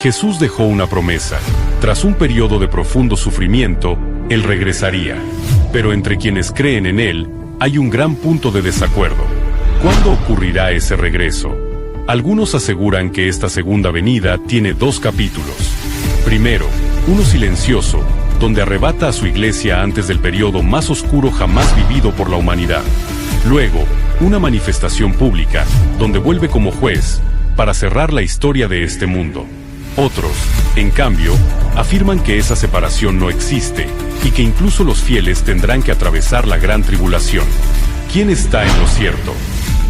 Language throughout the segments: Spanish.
Jesús dejó una promesa. Tras un periodo de profundo sufrimiento, Él regresaría. Pero entre quienes creen en Él, hay un gran punto de desacuerdo. ¿Cuándo ocurrirá ese regreso? Algunos aseguran que esta segunda venida tiene 2 capítulos. Primero, uno silencioso, donde arrebata a su iglesia antes del periodo más oscuro jamás vivido por la humanidad. Luego, una manifestación pública, donde vuelve como juez, para cerrar la historia de este mundo. Otros, en cambio, afirman que esa separación no existe, y que incluso los fieles tendrán que atravesar la gran tribulación. ¿Quién está en lo cierto?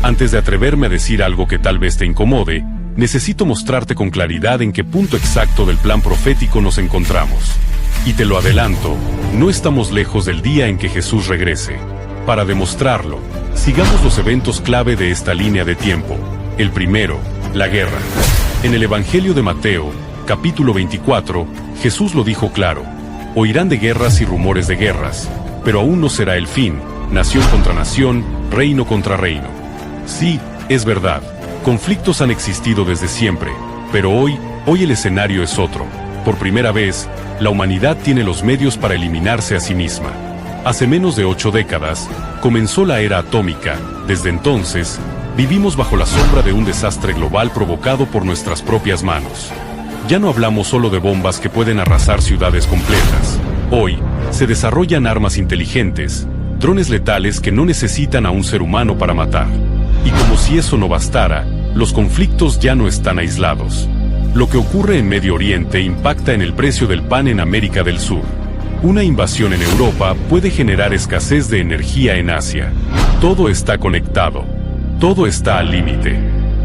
Antes de atreverme a decir algo que tal vez te incomode, necesito mostrarte con claridad en qué punto exacto del plan profético nos encontramos. Y te lo adelanto, no estamos lejos del día en que Jesús regrese. Para demostrarlo, sigamos los eventos clave de esta línea de tiempo. El primero, la guerra. En el Evangelio de Mateo, capítulo 24, Jesús lo dijo claro: oirán de guerras y rumores de guerras, pero aún no será el fin, nación contra nación, reino contra reino. Sí, es verdad, conflictos han existido desde siempre, pero hoy el escenario es otro. Por primera vez, la humanidad tiene los medios para eliminarse a sí misma. Hace menos de 8 décadas, comenzó la era atómica. Desde entonces, vivimos bajo la sombra de un desastre global provocado por nuestras propias manos. Ya no hablamos solo de bombas que pueden arrasar ciudades completas. Hoy, se desarrollan armas inteligentes, drones letales que no necesitan a un ser humano para matar. Y como si eso no bastara, los conflictos ya no están aislados. Lo que ocurre en Medio Oriente impacta en el precio del pan en América del Sur. Una invasión en Europa puede generar escasez de energía en Asia. Todo está conectado. Todo está al límite.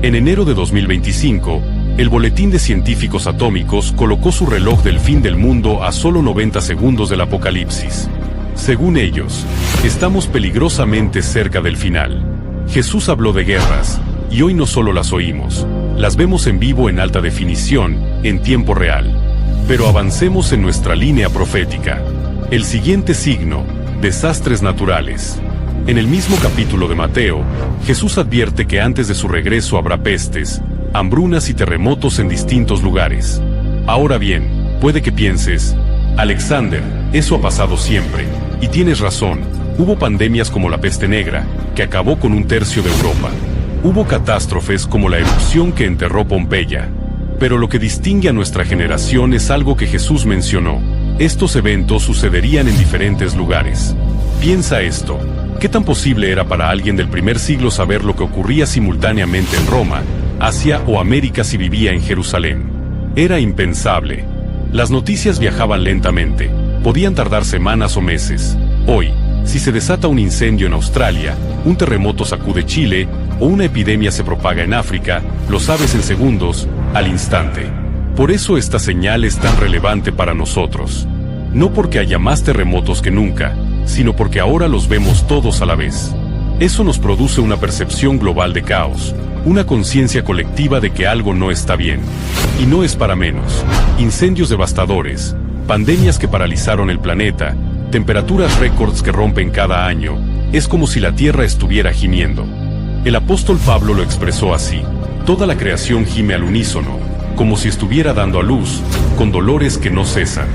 En enero de 2025, el Boletín de Científicos Atómicos colocó su reloj del fin del mundo a solo 90 segundos del apocalipsis. Según ellos, estamos peligrosamente cerca del final. Jesús habló de guerras, y hoy no solo las oímos, las vemos en vivo en alta definición, en tiempo real. Pero avancemos en nuestra línea profética. El siguiente signo: desastres naturales. En el mismo capítulo de Mateo, Jesús advierte que antes de su regreso habrá pestes, hambrunas y terremotos en distintos lugares. Ahora bien, puede que pienses: Alexander, eso ha pasado siempre, y tienes razón. Hubo pandemias como la peste negra, que acabó con 1/3 de Europa. Hubo catástrofes como la erupción que enterró Pompeya. Pero lo que distingue a nuestra generación es algo que Jesús mencionó: estos eventos sucederían en diferentes lugares. Piensa esto: ¿qué tan posible era para alguien del primer siglo saber lo que ocurría simultáneamente en Roma, Asia o América si vivía en Jerusalén? Era impensable. Las noticias viajaban lentamente, podían tardar semanas o meses. Hoy, si se desata un incendio en Australia, un terremoto sacude Chile, o una epidemia se propaga en África, lo sabes en segundos, al instante. Por eso esta señal es tan relevante para nosotros. No porque haya más terremotos que nunca, sino porque ahora los vemos todos a la vez. Eso nos produce una percepción global de caos, una conciencia colectiva de que algo no está bien. Y no es para menos. Incendios devastadores, pandemias que paralizaron el planeta, temperaturas récords que rompen cada año. Es como si la tierra estuviera gimiendo. El apóstol Pablo lo expresó así: toda la creación gime al unísono, como si estuviera dando a luz, con dolores que no cesan.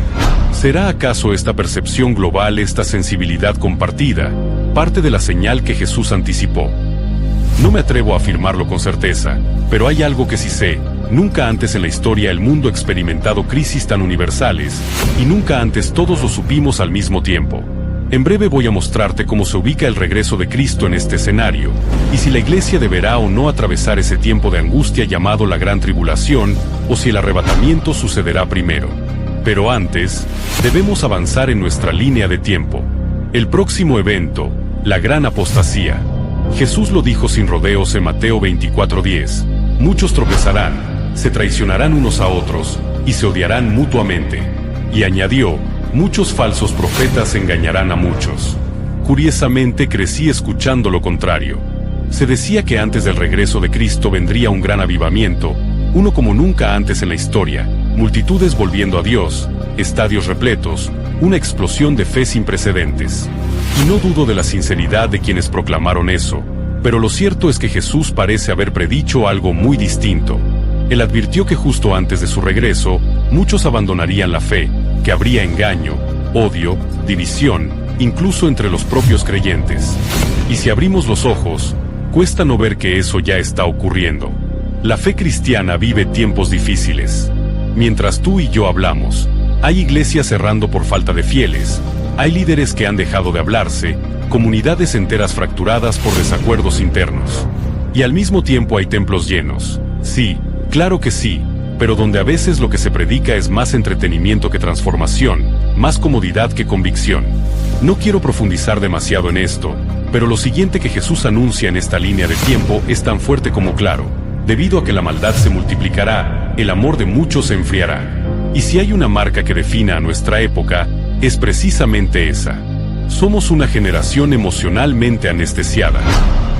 ¿Será acaso esta percepción global, esta sensibilidad compartida, parte de la señal que Jesús anticipó? No me atrevo a afirmarlo con certeza, pero hay algo que sí sé: nunca antes en la historia el mundo ha experimentado crisis tan universales, y nunca antes todos lo supimos al mismo tiempo. En breve voy a mostrarte cómo se ubica el regreso de Cristo en este escenario, y si la iglesia deberá o no atravesar ese tiempo de angustia llamado la Gran Tribulación, o si el arrebatamiento sucederá primero. Pero antes, debemos avanzar en nuestra línea de tiempo. El próximo evento, la gran apostasía. Jesús lo dijo sin rodeos en Mateo 24:10. Muchos tropezarán, se traicionarán unos a otros, y se odiarán mutuamente. Y añadió: muchos falsos profetas engañarán a muchos. Curiosamente crecí escuchando lo contrario. Se decía que antes del regreso de Cristo vendría un gran avivamiento, uno como nunca antes en la historia, multitudes volviendo a Dios, estadios repletos, una explosión de fe sin precedentes. Y no dudo de la sinceridad de quienes proclamaron eso, pero lo cierto es que Jesús parece haber predicho algo muy distinto. Él advirtió que justo antes de su regreso, muchos abandonarían la fe, que habría engaño, odio, división, incluso entre los propios creyentes. Y si abrimos los ojos, cuesta no ver que eso ya está ocurriendo. La fe cristiana vive tiempos difíciles. Mientras tú y yo hablamos, hay iglesias cerrando por falta de fieles, hay líderes que han dejado de hablarse, comunidades enteras fracturadas por desacuerdos internos. Y al mismo tiempo hay templos llenos. Sí, claro que sí, pero donde a veces lo que se predica es más entretenimiento que transformación, más comodidad que convicción. No quiero profundizar demasiado en esto, pero lo siguiente que Jesús anuncia en esta línea de tiempo es tan fuerte como claro. Debido a que la maldad se multiplicará, el amor de muchos se enfriará. Y si hay una marca que defina a nuestra época, es precisamente esa. Somos una generación emocionalmente anestesiada,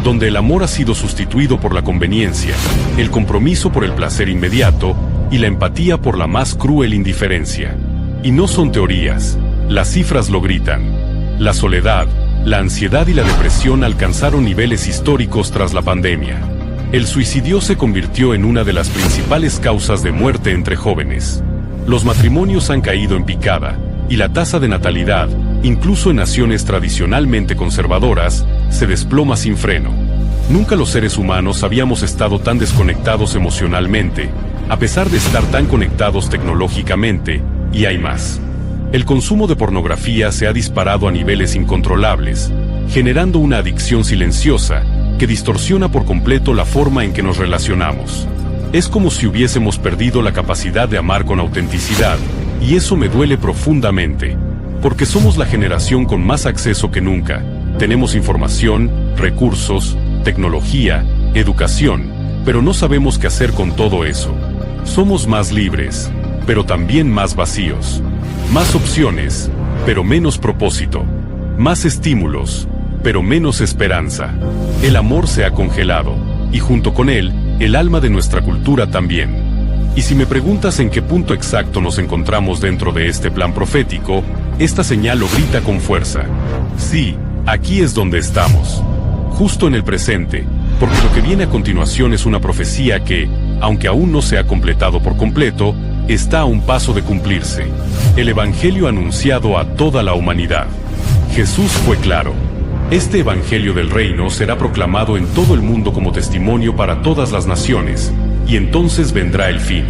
donde el amor ha sido sustituido por la conveniencia, el compromiso por el placer inmediato y la empatía por la más cruel indiferencia. Y no son teorías, las cifras lo gritan. La soledad, la ansiedad y la depresión alcanzaron niveles históricos tras la pandemia. El suicidio se convirtió en una de las principales causas de muerte entre jóvenes. Los matrimonios han caído en picada, y la tasa de natalidad, incluso en naciones tradicionalmente conservadoras, se desploma sin freno. Nunca los seres humanos habíamos estado tan desconectados emocionalmente, a pesar de estar tan conectados tecnológicamente, y hay más. El consumo de pornografía se ha disparado a niveles incontrolables, generando una adicción silenciosa, que distorsiona por completo la forma en que nos relacionamos. Es como si hubiésemos perdido la capacidad de amar con autenticidad, y eso me duele profundamente, porque somos la generación con más acceso que nunca. Tenemos información, recursos, tecnología, educación, pero no sabemos qué hacer con todo eso. Somos más libres, pero también más vacíos. Más opciones, pero menos propósito. Más estímulos, pero menos esperanza. El amor se ha congelado, y junto con él, el alma de nuestra cultura también. Y si me preguntas en qué punto exacto nos encontramos dentro de este plan profético, esta señal lo grita con fuerza. Sí, aquí es donde estamos. Justo en el presente, porque lo que viene a continuación es una profecía que, aunque aún no se ha completado por completo, está a un paso de cumplirse. El Evangelio anunciado a toda la humanidad. Jesús fue claro. Este Evangelio del Reino será proclamado en todo el mundo como testimonio para todas las naciones, y entonces vendrá el fin.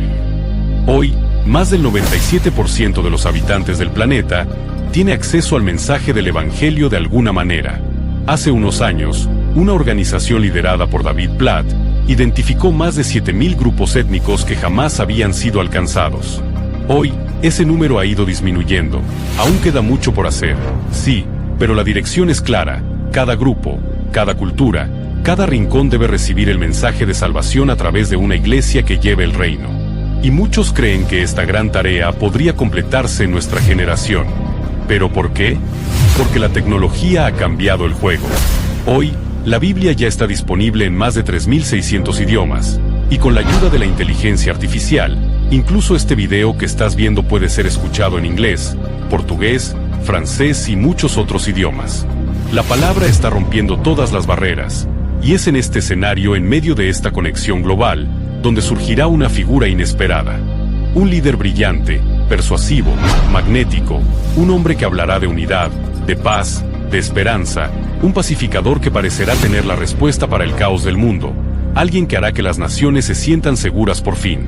Hoy, más del 97% de los habitantes del planeta tiene acceso al mensaje del Evangelio de alguna manera. Hace unos años, una organización liderada por David Platt identificó más de 7.000 grupos étnicos que jamás habían sido alcanzados. Hoy, ese número ha ido disminuyendo. Aún queda mucho por hacer, sí, pero la dirección es clara. Cada grupo, cada cultura, cada rincón debe recibir el mensaje de salvación a través de una iglesia que lleve el reino. Y muchos creen que esta gran tarea podría completarse en nuestra generación. ¿Pero por qué? Porque la tecnología ha cambiado el juego. Hoy, la Biblia ya está disponible en más de 3.600 idiomas, y con la ayuda de la inteligencia artificial, incluso este video que estás viendo puede ser escuchado en inglés, portugués, francés y muchos otros idiomas. La palabra está rompiendo todas las barreras, y es en este escenario, en medio de esta conexión global, donde surgirá una figura inesperada. Un líder brillante, persuasivo, magnético, un hombre que hablará de unidad, de paz, de esperanza, un pacificador que parecerá tener la respuesta para el caos del mundo, alguien que hará que las naciones se sientan seguras por fin.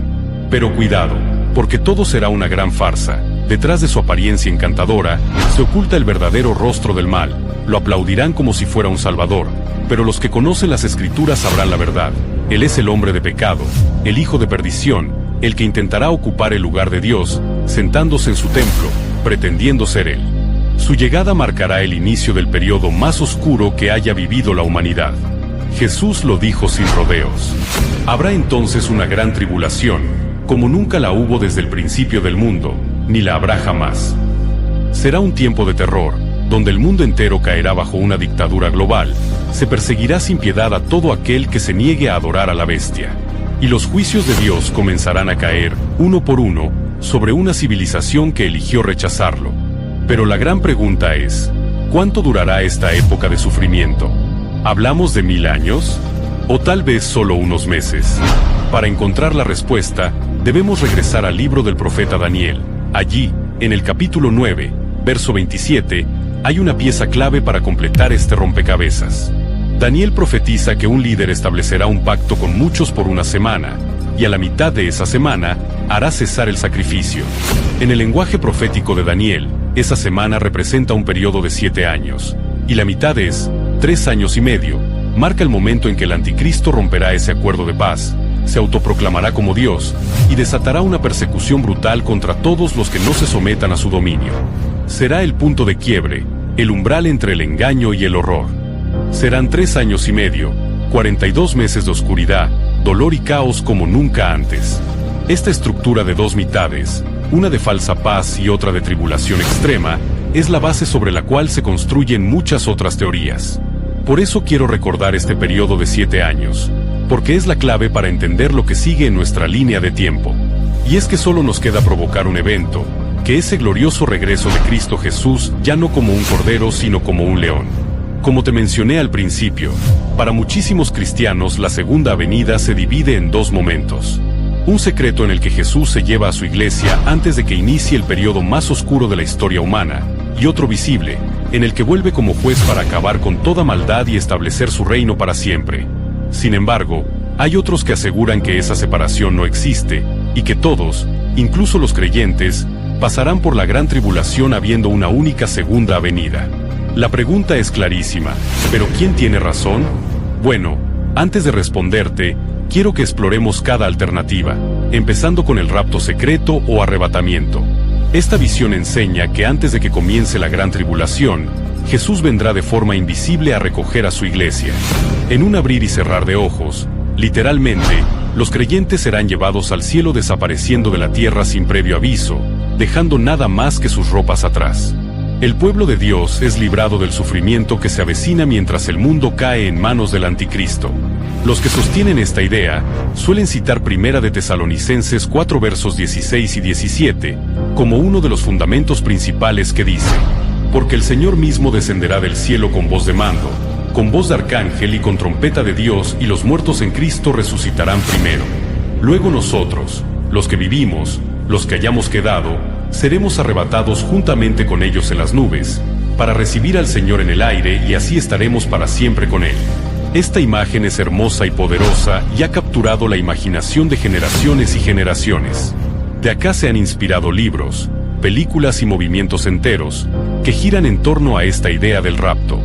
Pero cuidado, porque todo será una gran farsa. Detrás de su apariencia encantadora, se oculta el verdadero rostro del mal. Lo aplaudirán como si fuera un salvador, pero los que conocen las escrituras sabrán la verdad. Él es el hombre de pecado, el hijo de perdición, el que intentará ocupar el lugar de Dios, sentándose en su templo, pretendiendo ser él. Su llegada marcará el inicio del periodo más oscuro que haya vivido la humanidad. Jesús lo dijo sin rodeos. Habrá entonces una gran tribulación, como nunca la hubo desde el principio del mundo, ni la habrá jamás. Será un tiempo de terror, donde el mundo entero caerá bajo una dictadura global. Se perseguirá sin piedad a todo aquel que se niegue a adorar a la bestia. Y los juicios de Dios comenzarán a caer, uno por uno, sobre una civilización que eligió rechazarlo. Pero la gran pregunta es, ¿cuánto durará esta época de sufrimiento? ¿Hablamos de 1000 años? ¿O tal vez solo unos meses? Para encontrar la respuesta, debemos regresar al libro del profeta Daniel. Allí, en el capítulo 9, verso 27, hay una pieza clave para completar este rompecabezas. Daniel profetiza que un líder establecerá un pacto con muchos por una semana, y a la mitad de esa semana, hará cesar el sacrificio. En el lenguaje profético de Daniel, esa semana representa un periodo de 7 años, y la mitad es 3 años y medio, marca el momento en que el anticristo romperá ese acuerdo de paz, se autoproclamará como Dios, y desatará una persecución brutal contra todos los que no se sometan a su dominio. Será el punto de quiebre, el umbral entre el engaño y el horror. Serán 3 años y medio, 42 meses de oscuridad, dolor y caos como nunca antes. Esta estructura de 2 mitades, una de falsa paz y otra de tribulación extrema, es la base sobre la cual se construyen muchas otras teorías. Por eso quiero recordar este periodo de 7 años, porque es la clave para entender lo que sigue en nuestra línea de tiempo. Y es que solo nos queda provocar un evento, que ese glorioso regreso de Cristo Jesús ya no como un cordero sino como un león. Como te mencioné al principio, para muchísimos cristianos la segunda venida se divide en 2 momentos. Un secreto en el que Jesús se lleva a su iglesia antes de que inicie el periodo más oscuro de la historia humana, y otro visible, en el que vuelve como juez para acabar con toda maldad y establecer su reino para siempre. Sin embargo, hay otros que aseguran que esa separación no existe, y que todos, incluso los creyentes, pasarán por la gran tribulación habiendo una única segunda venida. La pregunta es clarísima, ¿pero quién tiene razón? Bueno, antes de responderte, quiero que exploremos cada alternativa, empezando con el rapto secreto o arrebatamiento. Esta visión enseña que antes de que comience la gran tribulación, Jesús vendrá de forma invisible a recoger a su iglesia. En un abrir y cerrar de ojos, literalmente, los creyentes serán llevados al cielo desapareciendo de la tierra sin previo aviso, dejando nada más que sus ropas atrás. El pueblo de Dios es librado del sufrimiento que se avecina mientras el mundo cae en manos del anticristo. Los que sostienen esta idea suelen citar 1 de Tesalonicenses 4 versos 16 y 17 como uno de los fundamentos principales que dice: porque el Señor mismo descenderá del cielo con voz de mando, con voz de arcángel y con trompeta de Dios, y los muertos en Cristo resucitarán primero. Luego nosotros, los que vivimos, los que hayamos quedado, seremos arrebatados juntamente con ellos en las nubes, para recibir al Señor en el aire, y así estaremos para siempre con Él. Esta imagen es hermosa y poderosa y ha capturado la imaginación de generaciones y generaciones. De acá se han inspirado libros, películas y movimientos enteros que giran en torno a esta idea del rapto.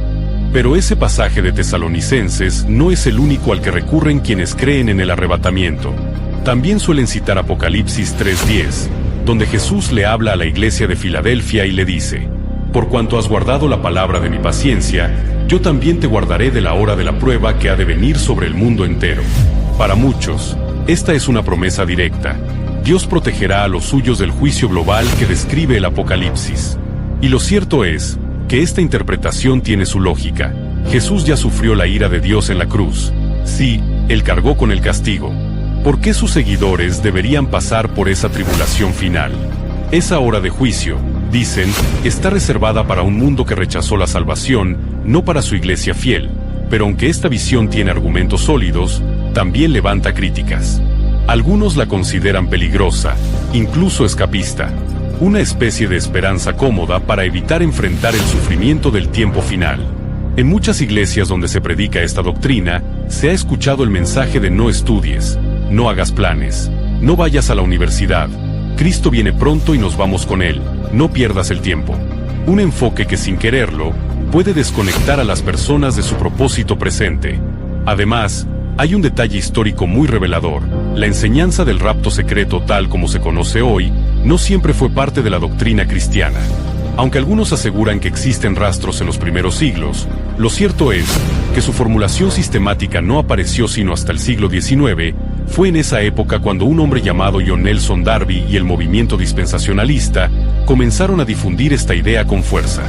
Pero ese pasaje de Tesalonicenses no es el único al que recurren quienes creen en el arrebatamiento. También suelen citar Apocalipsis 3:10, donde Jesús le habla a la iglesia de Filadelfia y le dice: por cuanto has guardado la palabra de mi paciencia, yo también te guardaré de la hora de la prueba que ha de venir sobre el mundo entero. Para muchos, esta es una promesa directa. Dios protegerá a los suyos del juicio global que describe el Apocalipsis. Y lo cierto es que esta interpretación tiene su lógica. Jesús ya sufrió la ira de Dios en la cruz. Sí, Él cargó con el castigo. ¿Por qué sus seguidores deberían pasar por esa tribulación final? Esa hora de juicio, dicen, está reservada para un mundo que rechazó la salvación, no para su iglesia fiel. Pero aunque esta visión tiene argumentos sólidos, también levanta críticas. Algunos la consideran peligrosa, incluso escapista, una especie de esperanza cómoda para evitar enfrentar el sufrimiento del tiempo final. En muchas iglesias donde se predica esta doctrina, se ha escuchado el mensaje de no estudies, no hagas planes, no vayas a la universidad, Cristo viene pronto y nos vamos con Él, no pierdas el tiempo. Un enfoque que sin quererlo, puede desconectar a las personas de su propósito presente. Además, hay un detalle histórico muy revelador: la enseñanza del rapto secreto tal como se conoce hoy, no siempre fue parte de la doctrina cristiana. Aunque algunos aseguran que existen rastros en los primeros siglos, lo cierto es que su formulación sistemática no apareció sino hasta el siglo XIX. Fue en esa época cuando un hombre llamado John Nelson Darby y el movimiento dispensacionalista comenzaron a difundir esta idea con fuerza.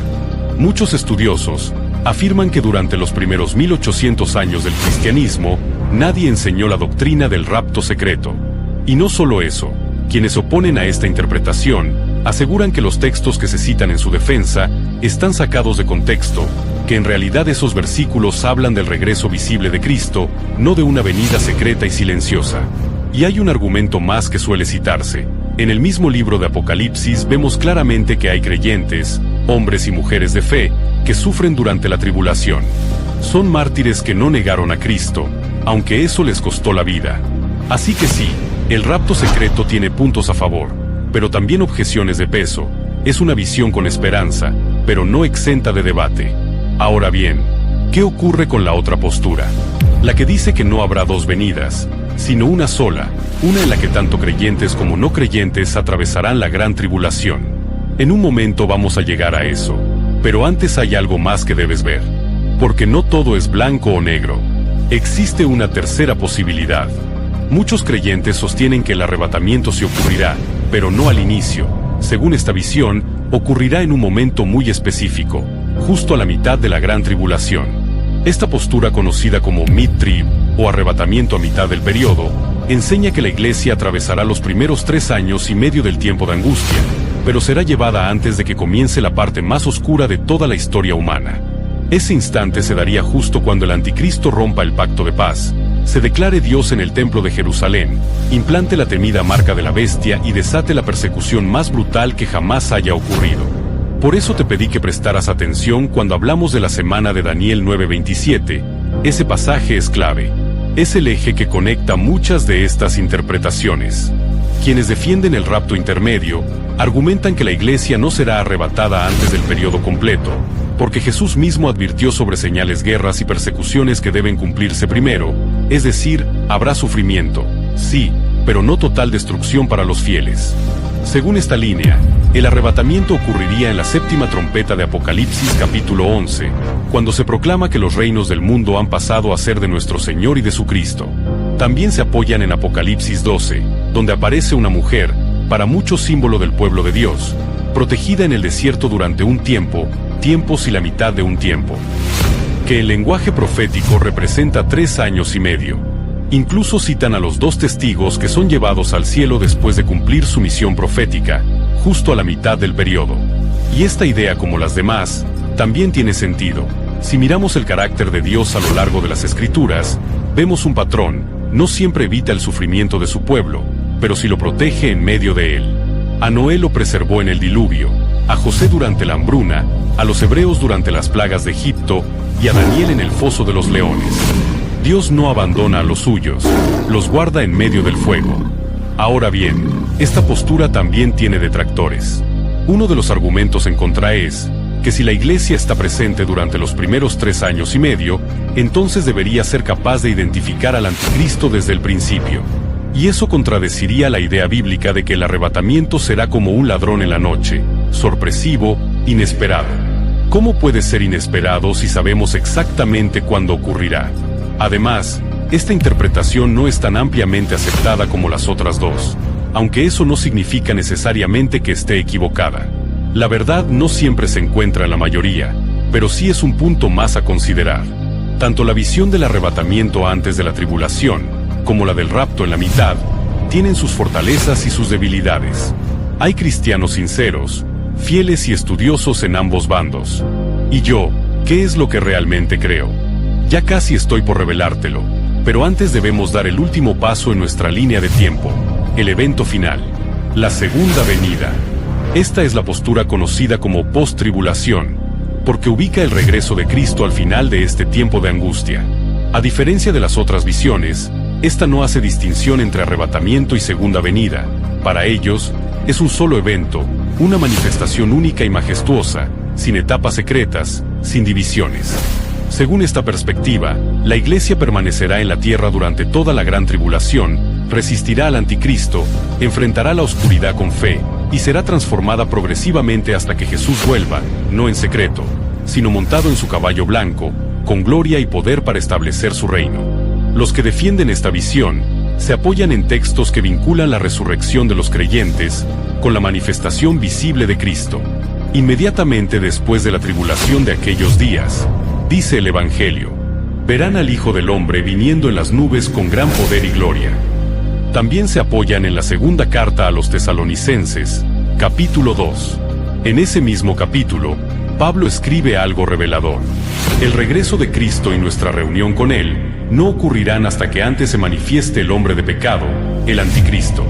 Muchos estudiosos afirman que durante los primeros 1800 años del cristianismo, nadie enseñó la doctrina del rapto secreto. Y no solo eso, quienes oponen a esta interpretación aseguran que los textos que se citan en su defensa están sacados de contexto, que en realidad esos versículos hablan del regreso visible de Cristo, no de una venida secreta y silenciosa. Y hay un argumento más que suele citarse. En el mismo libro de Apocalipsis vemos claramente que hay creyentes, hombres y mujeres de fe, que sufren durante la tribulación. Son mártires que no negaron a Cristo, aunque eso les costó la vida. Así que sí, el rapto secreto tiene puntos a favor, pero también objeciones de peso. Es una visión con esperanza, pero no exenta de debate. Ahora bien, ¿qué ocurre con la otra postura? La que dice que no habrá dos venidas, sino una sola, una en la que tanto creyentes como no creyentes atravesarán la gran tribulación. En un momento vamos a llegar a eso, pero antes hay algo más que debes ver. Porque no todo es blanco o negro. Existe una tercera posibilidad. Muchos creyentes sostienen que el arrebatamiento se ocurrirá, pero no al inicio. Según esta visión, ocurrirá en un momento muy específico, justo a la mitad de la gran tribulación. Esta postura, conocida como mid-trib, o arrebatamiento a mitad del periodo, enseña que la iglesia atravesará los primeros 3 años y medio del tiempo de angustia, pero será llevada antes de que comience la parte más oscura de toda la historia humana. Ese instante se daría justo cuando el anticristo rompa el pacto de paz, se declare Dios en el templo de Jerusalén, implante la temida marca de la bestia y desate la persecución más brutal que jamás haya ocurrido. Por eso te pedí que prestaras atención cuando hablamos de la semana de Daniel 9:27, ese pasaje es clave. Es el eje que conecta muchas de estas interpretaciones. Quienes defienden el rapto intermedio, argumentan que la iglesia no será arrebatada antes del periodo completo, porque Jesús mismo advirtió sobre señales, guerras y persecuciones que deben cumplirse primero, es decir, habrá sufrimiento, sí, pero no total destrucción para los fieles. Según esta línea, el arrebatamiento ocurriría en la séptima trompeta de Apocalipsis capítulo 11, cuando se proclama que los reinos del mundo han pasado a ser de nuestro Señor y de su Cristo. También se apoyan en Apocalipsis 12, donde aparece una mujer, para muchos símbolo del pueblo de Dios, protegida en el desierto durante un tiempo, tiempos y la mitad de un tiempo, que en lenguaje profético representa 3 años y medio. Incluso citan a los 2 testigos que son llevados al cielo después de cumplir su misión profética, justo a la mitad del periodo. Y esta idea, como las demás, también tiene sentido. Si miramos el carácter de Dios a lo largo de las Escrituras, vemos un patrón. No siempre evita el sufrimiento de su pueblo, pero sí lo protege en medio de él. A Noé lo preservó en el diluvio, a José durante la hambruna, a los hebreos durante las plagas de Egipto y a Daniel en el foso de los leones. Dios no abandona a los suyos, los guarda en medio del fuego. Ahora bien, esta postura también tiene detractores. Uno de los argumentos en contra es que si la iglesia está presente durante los primeros 3 años y medio, entonces debería ser capaz de identificar al anticristo desde el principio. Y eso contradeciría la idea bíblica de que el arrebatamiento será como un ladrón en la noche, sorpresivo, inesperado. ¿Cómo puede ser inesperado si sabemos exactamente cuándo ocurrirá? Además, esta interpretación no es tan ampliamente aceptada como las otras dos, aunque eso no significa necesariamente que esté equivocada. La verdad no siempre se encuentra en la mayoría, pero sí es un punto más a considerar. Tanto la visión del arrebatamiento antes de la tribulación, como la del rapto en la mitad, tienen sus fortalezas y sus debilidades. Hay cristianos sinceros, fieles y estudiosos en ambos bandos. Y yo, ¿qué es lo que realmente creo? Ya casi estoy por revelártelo, pero antes debemos dar el último paso en nuestra línea de tiempo, el evento final, la segunda venida. Esta es la postura conocida como post-tribulación, porque ubica el regreso de Cristo al final de este tiempo de angustia. A diferencia de las otras visiones, esta no hace distinción entre arrebatamiento y segunda venida. Para ellos, es un solo evento, una manifestación única y majestuosa, sin etapas secretas, sin divisiones. Según esta perspectiva, la iglesia permanecerá en la tierra durante toda la gran tribulación, resistirá al anticristo, enfrentará la oscuridad con fe, y será transformada progresivamente hasta que Jesús vuelva, no en secreto, sino montado en su caballo blanco, con gloria y poder para establecer su reino. Los que defienden esta visión, se apoyan en textos que vinculan la resurrección de los creyentes, con la manifestación visible de Cristo. Inmediatamente después de la tribulación de aquellos días, dice el Evangelio, verán al Hijo del Hombre viniendo en las nubes con gran poder y gloria. También se apoyan en la segunda carta a los Tesalonicenses, capítulo 2. En ese mismo capítulo, Pablo escribe algo revelador. El regreso de Cristo y nuestra reunión con Él no ocurrirán hasta que antes se manifieste el hombre de pecado, el anticristo.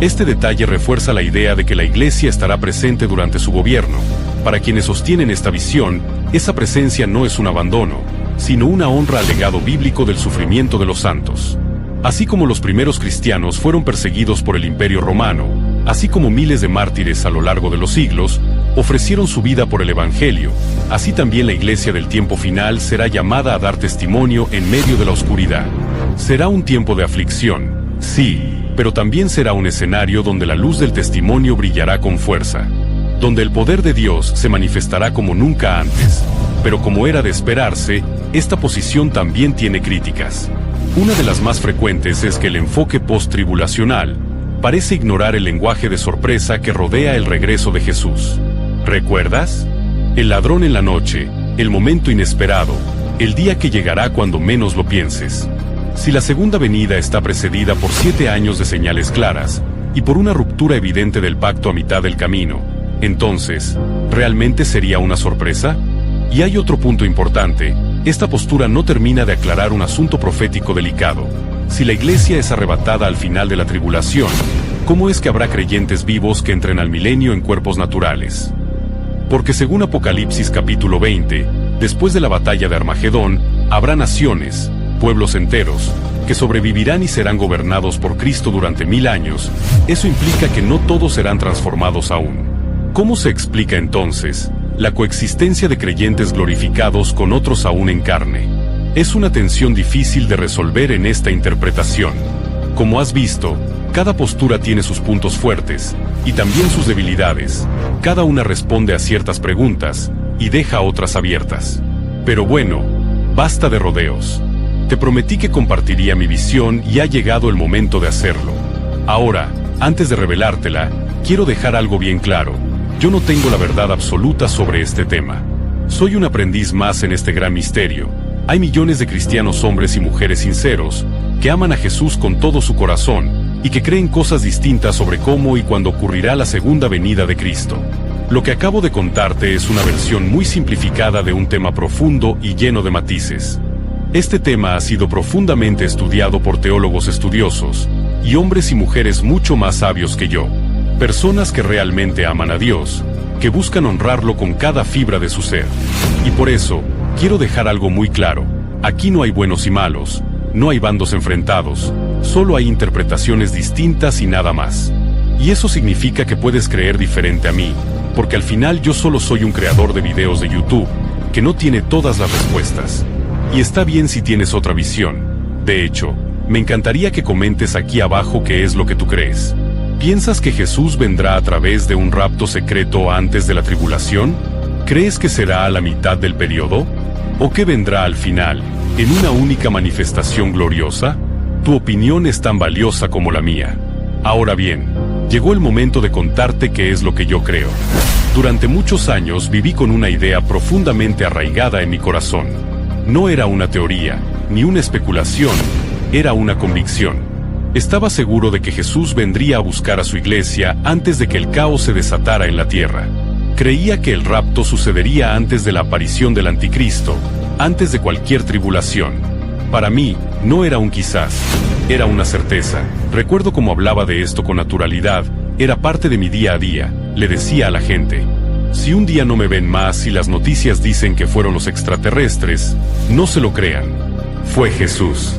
Este detalle refuerza la idea de que la Iglesia estará presente durante su gobierno. Para quienes sostienen esta visión, esa presencia no es un abandono, sino una honra al legado bíblico del sufrimiento de los santos. Así como los primeros cristianos fueron perseguidos por el Imperio Romano, así como miles de mártires a lo largo de los siglos ofrecieron su vida por el Evangelio, así también la Iglesia del tiempo final será llamada a dar testimonio en medio de la oscuridad. Será un tiempo de aflicción, sí, pero también será un escenario donde la luz del testimonio brillará con fuerza, donde el poder de Dios se manifestará como nunca antes. Pero como era de esperarse, esta posición también tiene críticas. Una de las más frecuentes es que el enfoque post-tribulacional parece ignorar el lenguaje de sorpresa que rodea el regreso de Jesús. ¿Recuerdas? El ladrón en la noche, el momento inesperado, el día que llegará cuando menos lo pienses. Si la segunda venida está precedida por 7 años de señales claras y por una ruptura evidente del pacto a mitad del camino, entonces, ¿realmente sería una sorpresa? Y hay otro punto importante: esta postura no termina de aclarar un asunto profético delicado. Si la Iglesia es arrebatada al final de la tribulación, ¿cómo es que habrá creyentes vivos que entren al milenio en cuerpos naturales? Porque según Apocalipsis capítulo 20, después de la batalla de Armagedón, habrá naciones, pueblos enteros, que sobrevivirán y serán gobernados por Cristo durante 1000 años. Eso implica que no todos serán transformados aún. ¿Cómo se explica entonces la coexistencia de creyentes glorificados con otros aún en carne? Es una tensión difícil de resolver en esta interpretación. Como has visto, cada postura tiene sus puntos fuertes y también sus debilidades. Cada una responde a ciertas preguntas y deja otras abiertas. Pero bueno, basta de rodeos. Te prometí que compartiría mi visión y ha llegado el momento de hacerlo. Ahora, antes de revelártela, quiero dejar algo bien claro. Yo no tengo la verdad absoluta sobre este tema. Soy un aprendiz más en este gran misterio. Hay millones de cristianos hombres y mujeres sinceros que aman a Jesús con todo su corazón y que creen cosas distintas sobre cómo y cuándo ocurrirá la segunda venida de Cristo. Lo que acabo de contarte es una versión muy simplificada de un tema profundo y lleno de matices. Este tema ha sido profundamente estudiado por teólogos estudiosos y hombres y mujeres mucho más sabios que yo. Personas que realmente aman a Dios, que buscan honrarlo con cada fibra de su ser. Y por eso, quiero dejar algo muy claro: aquí no hay buenos y malos, no hay bandos enfrentados, solo hay interpretaciones distintas y nada más. Y eso significa que puedes creer diferente a mí, porque al final yo solo soy un creador de videos de YouTube, que no tiene todas las respuestas. Y está bien si tienes otra visión. De hecho, me encantaría que comentes aquí abajo qué es lo que tú crees. ¿Piensas que Jesús vendrá a través de un rapto secreto antes de la tribulación? ¿Crees que será a la mitad del periodo? ¿O que vendrá al final, en una única manifestación gloriosa? Tu opinión es tan valiosa como la mía. Ahora bien, llegó el momento de contarte qué es lo que yo creo. Durante muchos años viví con una idea profundamente arraigada en mi corazón. No era una teoría, ni una especulación, era una convicción. Estaba seguro de que Jesús vendría a buscar a su iglesia antes de que el caos se desatara en la tierra. Creía que el rapto sucedería antes de la aparición del anticristo, antes de cualquier tribulación. Para mí, no era un quizás, era una certeza. Recuerdo cómo hablaba de esto con naturalidad, era parte de mi día a día. Le decía a la gente: si un día no me ven más y las noticias dicen que fueron los extraterrestres, no se lo crean. Fue Jesús.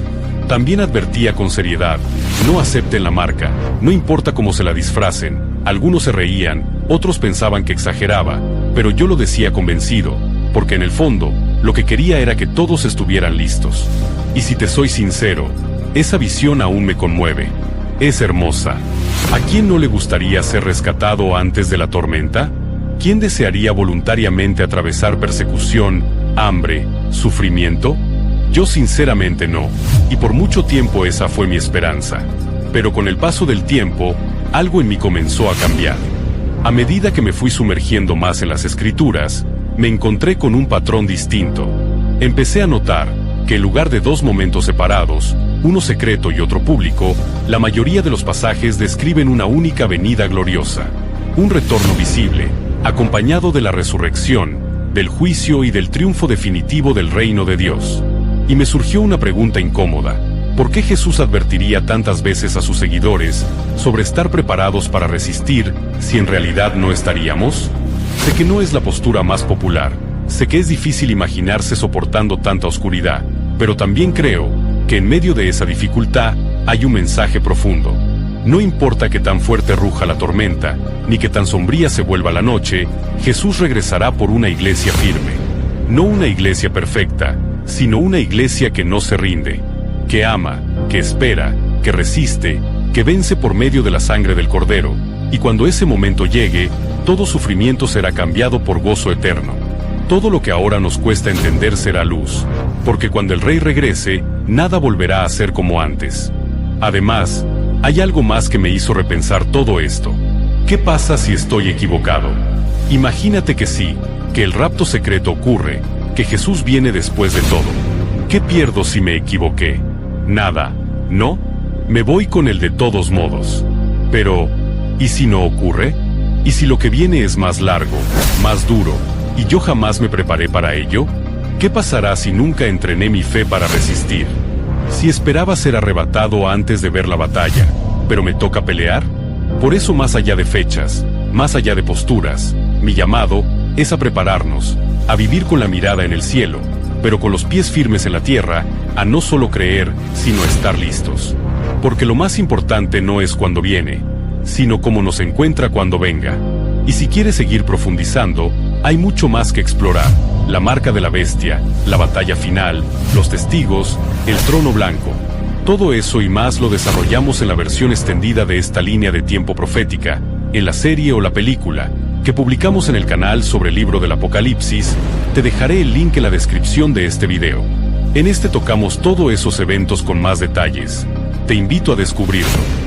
También advertía con seriedad: no acepten la marca, no importa cómo se la disfracen. Algunos se reían, otros pensaban que exageraba, pero yo lo decía convencido, porque en el fondo, lo que quería era que todos estuvieran listos. Y si te soy sincero, esa visión aún me conmueve. Es hermosa. ¿A quién no le gustaría ser rescatado antes de la tormenta? ¿Quién desearía voluntariamente atravesar persecución, hambre, sufrimiento? Yo sinceramente no, y por mucho tiempo esa fue mi esperanza. Pero con el paso del tiempo, algo en mí comenzó a cambiar. A medida que me fui sumergiendo más en las Escrituras, me encontré con un patrón distinto. Empecé a notar que en lugar de dos momentos separados, uno secreto y otro público, la mayoría de los pasajes describen una única venida gloriosa. Un retorno visible, acompañado de la resurrección, del juicio y del triunfo definitivo del reino de Dios. Y me surgió una pregunta incómoda: ¿Por qué Jesús advertiría tantas veces a sus seguidores sobre estar preparados para resistir si en realidad no estaríamos? Sé que no es la postura más popular, sé que es difícil imaginarse soportando tanta oscuridad, pero también creo que en medio de esa dificultad hay un mensaje profundo. No importa que tan fuerte ruja la tormenta, ni que tan sombría se vuelva la noche, Jesús regresará por una iglesia firme. No una iglesia perfecta, sino una iglesia que no se rinde, que ama, que espera, que resiste, que vence por medio de la sangre del Cordero, y cuando ese momento llegue, todo sufrimiento será cambiado por gozo eterno. Todo lo que ahora nos cuesta entender será luz, porque cuando el Rey regrese, nada volverá a ser como antes. Además, hay algo más que me hizo repensar todo esto. ¿Qué pasa si estoy equivocado? Imagínate que sí, que el rapto secreto ocurre, que Jesús viene después de todo. ¿Qué pierdo si me equivoqué? Nada, ¿no? Me voy con el de todos modos. Pero, ¿y si no ocurre? ¿Y si lo que viene es más largo, más duro, y yo jamás me preparé para ello? ¿Qué pasará si nunca entrené mi fe para resistir? Si esperaba ser arrebatado antes de ver la batalla, ¿pero me toca pelear? Por eso, más allá de fechas, más allá de posturas, mi llamado es a prepararnos, a vivir con la mirada en el cielo, pero con los pies firmes en la tierra, a no solo creer, sino estar listos. Porque lo más importante no es cuando viene, sino cómo nos encuentra cuando venga. Y si quieres seguir profundizando, hay mucho más que explorar: la marca de la bestia, la batalla final, los testigos, el trono blanco. Todo eso y más lo desarrollamos en la versión extendida de esta línea de tiempo profética, en la serie o la película, que publicamos en el canal sobre el libro del Apocalipsis. Te dejaré el link en la descripción de este video. En este tocamos todos esos eventos con más detalles. Te invito a descubrirlo.